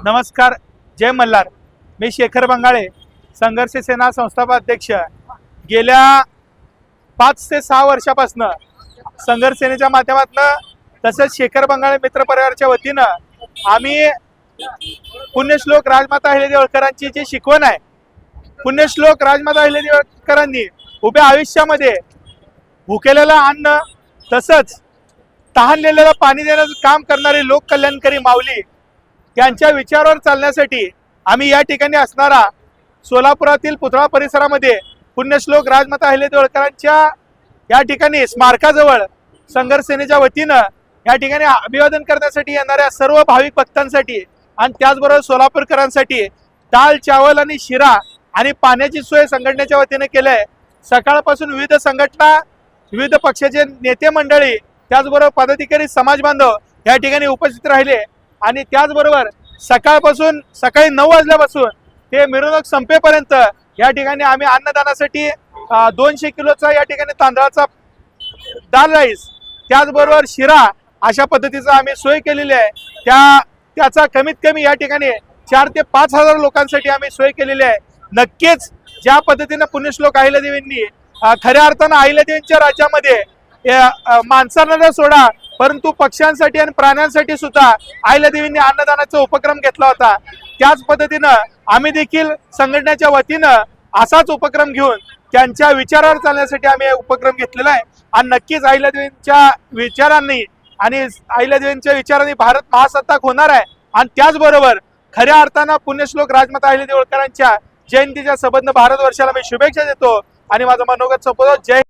नमस्कार, जय मल्हार. मी शेखर बंगाळे, संघर्ष सेना संस्थापक अध्यक्ष. गेल्या 5 ते 6 वर्षापासून संघर्ष सेनेच्या माध्यमातून तसेच शेखर बंगाळे मित्र परिवाराच्या वतीनं आम्ही पुण्यश्लोक राजमाता अहिल्यादेवी होळकरांची जी शिकवण आहे, पुण्यश्लोक राजमाता अहिल्यादेवी होळकरांनी उभ्या आयुष्यामध्ये भुकेलेलं अन्न तसंच तहानलेल्याला पाणी देण्याचं काम करणारे लोककल्याणकारी माऊली यांच्या विचारावर चालण्यासाठी आम्ही या ठिकाणी असणारा सोलापुरातील पुतळा परिसरामध्ये पुण्यश्लोक राजमाता अहिल्यादेवी होळकरांच्या या ठिकाणी स्मारकाजवळ संघर्ष सेनेच्या वतीनं या ठिकाणी अभिवादन करण्यासाठी येणाऱ्या सर्व भाविक भक्तांसाठी आणि त्याचबरोबर सोलापूरकरांसाठी दाल चावल आणि शिरा आणि पाण्याची सोय संघटनेच्या वतीने केली आहे. सकाळपासून विविध संघटना, विविध पक्षाचे नेते मंडळी, त्याचबरोबर पदाधिकारी, समाज बांधव या ठिकाणी उपस्थित राहिले आणि त्याचबरोबर सकाळपासून सकाळी 9 वाजल्यापासून ते मिरवणूक संपेपर्यंत या ठिकाणी आम्ही अन्नदानासाठी 200 किलोचा या ठिकाणी तांदळाचा दाल राईस त्याचबरोबर शिरा अशा पद्धतीचा आम्ही सोय केलेली आहे. त्याचा कमीत कमी या ठिकाणी 4 ते 5 हजार लोकांसाठी आम्ही सोय केलेली आहे. नक्कीच ज्या पद्धतीने पुण्यश्लोक अहिल्यादेवींनी खऱ्या अर्थानं अहिल्यादेवींच्या राज्यामध्ये माणसांना सोडा परंतु पक्ष्यांसाठी आणि प्राण्यांसाठी सुद्धा अहिल्यादेवींनी अन्नदानाचा उपक्रम घेतला होता. त्याच पद्धतीनं आम्ही देखील संघटनेच्या वतीनं असाच उपक्रम घेऊन त्यांच्या विचारावर चालण्यासाठी आम्ही हे उपक्रम घेतलेला आहे. आणि नक्कीच अहिल्यादेवींच्या विचारांनी आणि अहिल्यादेवींच्या विचारांनी भारत महासत्ताक होणार आहे. आणि त्याचबरोबर खऱ्या अर्थानं पुण्यश्लोक राजमाता अहिल्यादेवी होळकरांच्या जयंतीच्या संबंध भारतवर्षाला मी शुभेच्छा देतो आणि माझा मनोगत संपवतो. जय